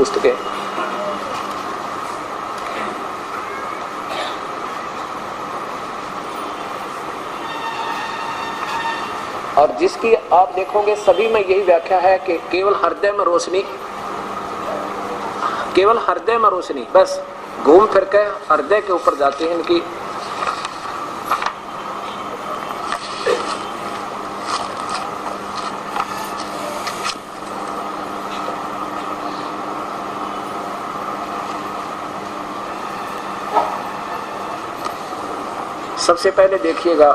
पुस्तकें। और जिसकी आप देखोगे सभी में यही व्याख्या है कि केवल हृदय में रोशनी, केवल हृदय में रोशनी, बस घूम फिर के हृदय के ऊपर जाते हैं इनकी। सबसे पहले देखिएगा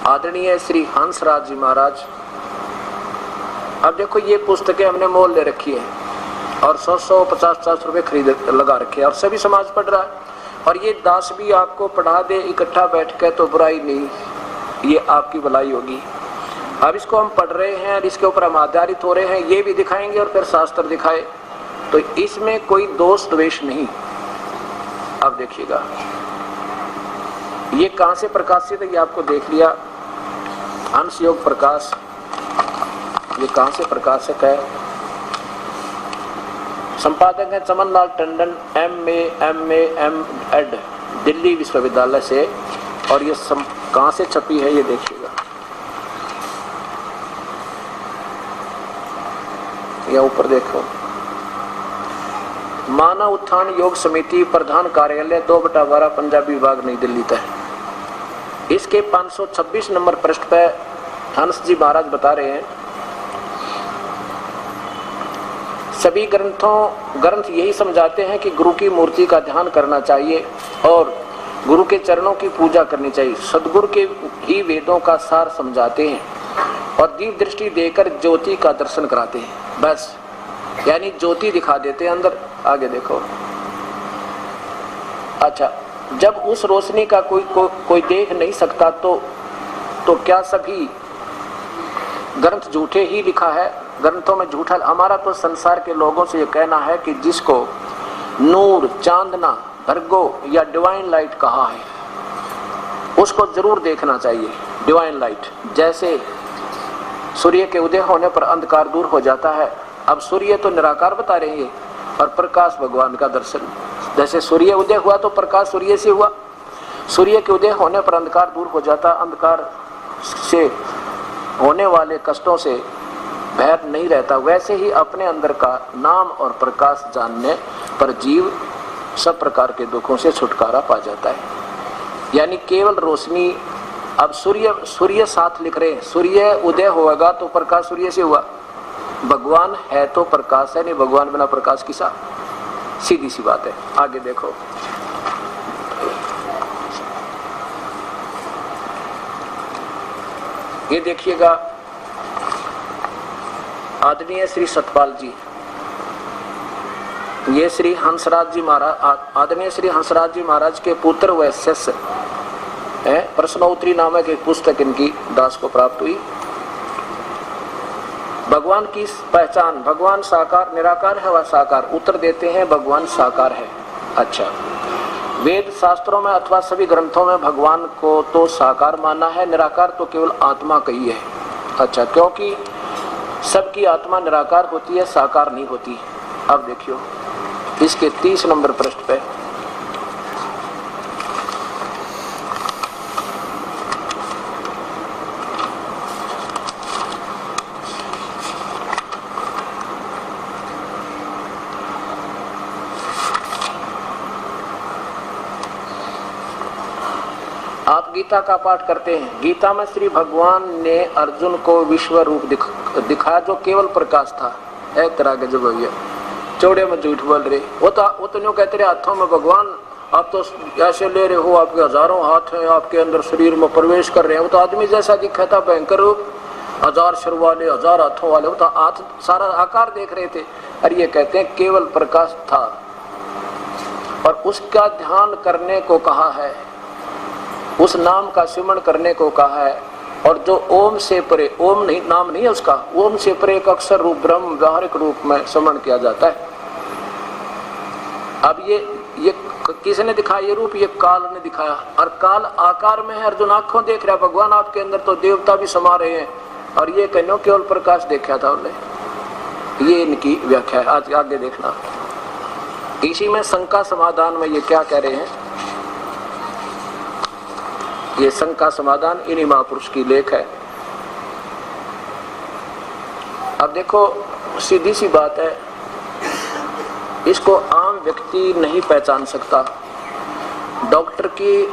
आदरणीय श्री हंसराज जी महाराज। अब देखो ये पुस्तकें हमने मोल ले रखी है और 100-150 रुपए खरीद लगा रखे हैं और सभी समाज पढ़ रहा है। और ये दास भी आपको पढ़ा दे इकट्ठा बैठ के तो बुराई नहीं, ये आपकी भलाई होगी। अब इसको हम पढ़ रहे हैं और इसके ऊपर हम आधारित हो रहे हैं, ये भी दिखाएंगे और फिर शास्त्र दिखाए, तो इसमें कोई दोष द्वेष नहीं। अब देखिएगा ये कहां से प्रकाशित है, ये आपको देख लिया, हंस योग प्रकाश। ये कहां से प्रकाशक है, संपादक है चमन लाल टंडन MA दिल्ली विश्वविद्यालय से। और ये कहां से छपी है ये देखिएगा, या ऊपर देखो, मानव उत्थान योग समिति प्रधान कार्यालय 2/12 पंजाबी विभाग नई दिल्ली तक। इसके 526 नंबर पृष्ठ पे हंस जी महाराज बता रहे हैं, सभी ग्रंथ यही समझाते हैं कि गुरु की मूर्ति का ध्यान करना चाहिए और गुरु के चरणों की पूजा करनी चाहिए। सदगुरु के ही वेदों का सार समझाते हैं और दिव्य दृष्टि देकर ज्योति का दर्शन कराते हैं, बस यानी ज्योति दिखा देते हैं अंदर। आगे देखो, अच्छा, जब उस रोशनी का कोई देख नहीं सकता तो क्या सभी ग्रंथ झूठे ही लिखा है? ग्रंथों में झूठा, हमारा तो संसार के लोगों से ये कहना है कि जिसको नूर, चांदना, भर्गो या डिवाइन लाइट कहा है उसको जरूर देखना चाहिए। डिवाइन लाइट, जैसे सूर्य के उदय होने पर अंधकार दूर हो जाता है। अब सूर्य तो निराकार बता रहे हैं और प्रकाश भगवान का दर्शन, जैसे सूर्य उदय हुआ तो प्रकाश सूर्य से हुआ, सूर्य के उदय होने पर अंधकार दूर हो जाता, अंधकार से होने वाले कष्टों से भय नहीं रहता। वैसे ही अपने अंदर का नाम और प्रकाश जानने पर जीव सब प्रकार के दुखों से छुटकारा पा जाता है, यानी केवल रोशनी। अब सूर्य साथ लिख रहे हैं, सूर्य उदय होगा तो प्रकाश सूर्य से हुआ, भगवान है तो प्रकाश है, नहीं भगवान बिना प्रकाश किसा, सीधी सी बात है। आगे देखो, ये देखिएगा, आदरणीय श्री सतपाल जी, ये श्री हंसराज जी महाराज, आदरणीय श्री हंसराज जी महाराज के पुत्र व शिष्य है। प्रश्नोत्तरी नामक एक पुस्तक इनकी दास को प्राप्त हुई। भगवान की पहचान, भगवान साकार निराकार है व साकार, उत्तर देते हैं भगवान साकार है। अच्छा, वेद शास्त्रों में अथवा सभी ग्रंथों में भगवान को तो साकार माना है, निराकार तो केवल आत्मा कही है। अच्छा, क्योंकि सबकी आत्मा निराकार होती है, साकार नहीं होती। अब देखियो इसके 30 नंबर पृष्ठ पे, आप गीता का पाठ करते हैं। गीता में श्री भगवान ने अर्जुन को विश्व रूप दिखाया जो केवल प्रकाश था। एक तरह के जब भैया चौड़े में झूठ बोल रहे, वो तो न्यू कहते रहे हाथों में भगवान, आप तो ऐसे ले रहे हो, आपके हजारों हाथ हैं, आपके अंदर शरीर में प्रवेश कर रहे हैं। वो तो आदमी जैसा दिखा था, भयंकर रूप, 1000 सिर वाले, 1000 हाथों वाले, वो तो हाथ सारा आकार देख रहे थे। और ये कहते हैं केवल प्रकाश था और उसका ध्यान करने को कहा है, उस नाम का सिमरण करने को कहा है। और जो ओम से परे, ओम नहीं नाम नहीं है उसका, ओम से परे एक अक्षर रूप ब्रह्म व्यावहारिक रूप में समरण किया जाता है। अब ये किसने दिखाया ये रूप? ये काल ने दिखाया। और काल आकार में है, अर्जुन आंखों देख रहा, भगवान आपके अंदर तो देवता भी समा रहे हैं, और ये कहने केवल प्रकाश देखा था उन्हें। ये इनकी व्याख्या है। आज आगे देखना, इसी में शंका समाधान में ये क्या कह रहे हैं, ये शंका समाधान इन्हीं महापुरुष की लेख है। अब देखो सीधी सी बात है, इसको आम व्यक्ति नहीं पहचान सकता। डॉक्टर की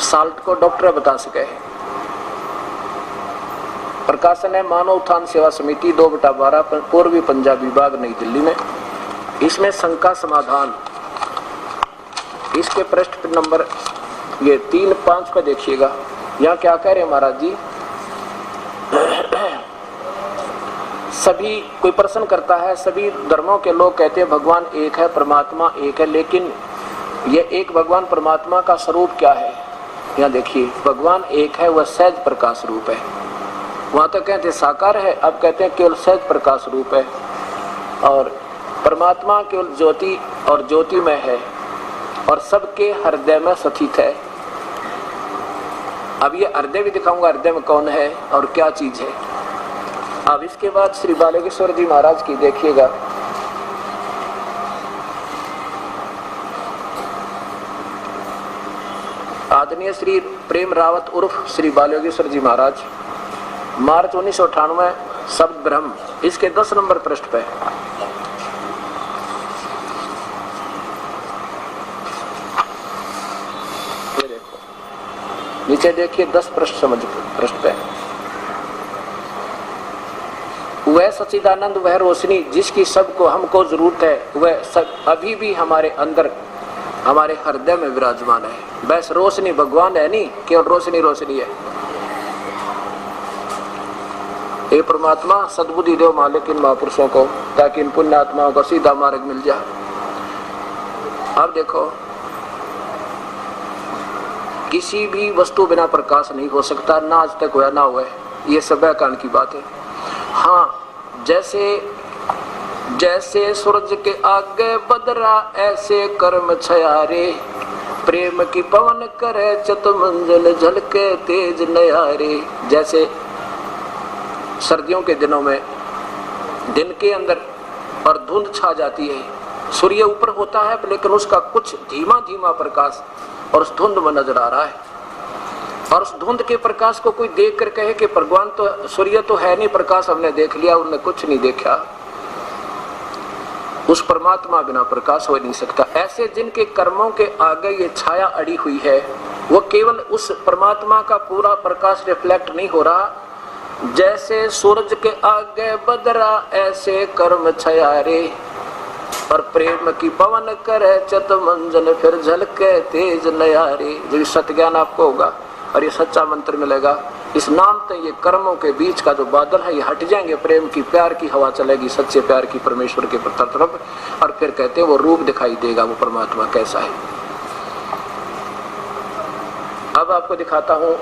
साल्ट को डॉक्टर बता सके। प्रकाशन है मानव उत्थान सेवा समिति 2/12 पूर्वी पंजाब विभाग नई दिल्ली में। इसमें शंका समाधान, इसके पृष्ठ नंबर ये 3-5 पे देखिएगा। यहाँ क्या कह रहे हैं महाराज जी, सभी कोई प्रश्न करता है, सभी धर्मों के लोग कहते हैं भगवान एक है, परमात्मा एक है, लेकिन ये एक भगवान परमात्मा का स्वरूप क्या है? यहाँ देखिए, भगवान एक है, वह सहज प्रकाश रूप है। वहां तो कहते हैं साकार है, अब कहते हैं केवल सहज प्रकाश रूप है। और परमात्मा केवल ज्योति और ज्योतिमय है और सबके हृदय में स्थित है। अब ये हृदय भी दिखाऊंगा, हृदय में कौन है और क्या चीज है। अब इसके बाद श्री बालकेश्वर जी महाराज की देखिएगा, आदरणीय श्री प्रेम रावत उर्फ श्री बालकेश्वर जी महाराज, मार्च 1998, शब्द ब्रह्म, इसके 10 नंबर पृष्ठ पे। ये देखो नीचे देखिए 10 पृष्ठ समझ पृष्ठ पे। वह सच्चिदानंद, वह रोशनी जिसकी सबको हमको जरूरत है, वह सब अभी भी हमारे अंदर हमारे हृदय में विराजमान है। बस रोशनी भगवान है नहीं, केवल रोशनी रोशनी है। हे परमात्मा सद्बुद्धि दो मालिक इन महापुरुषों को, ताकि इन पुण्य आत्माओं को सीधा मार्ग मिल जाए। अब देखो, किसी भी वस्तु बिना प्रकाश नहीं हो सकता, ना आज तक हुआ ना हुआ, ये सब कान की बात है। हाँ, जैसे सूरज के आगे बदरा, ऐसे कर्म छयारे, प्रेम की पवन करे चतुमंजल, झलके तेज नयारे। जैसे सर्दियों के दिनों में दिन के अंदर और धुंध छा जाती है, सूर्य ऊपर होता है लेकिन उसका कुछ धीमा धीमा प्रकाश और उस धुंध में नजर आ रहा है, और उस धुंध के प्रकाश को कोई देख कर कहे कि भगवान तो सूर्य तो है नहीं, प्रकाश हमने देख लिया, उन्होंने कुछ नहीं देखा। उस परमात्मा बिना प्रकाश हो नहीं सकता। ऐसे जिनके कर्मों के आगे ये छाया अड़ी हुई है, वो केवल उस परमात्मा का पूरा प्रकाश रिफ्लेक्ट नहीं हो रहा। जैसे सूरज के आगे बदरा, ऐसे कर्म छयारे, और प्रेम की पवन करे चतुमंजन, फिर झलके तेज नयारे। जो सत्य ज्ञान आपको होगा और ये सच्चा मंत्र मिलेगा, इस नाम से ये कर्मों के बीच का जो बादल है ये हट जाएंगे, प्रेम की प्यार की हवा चलेगी, सच्चे प्यार की परमेश्वर के तरफ, और फिर कहते हैं वो रूप दिखाई देगा, वो परमात्मा कैसा है। अब आपको दिखाता हूँ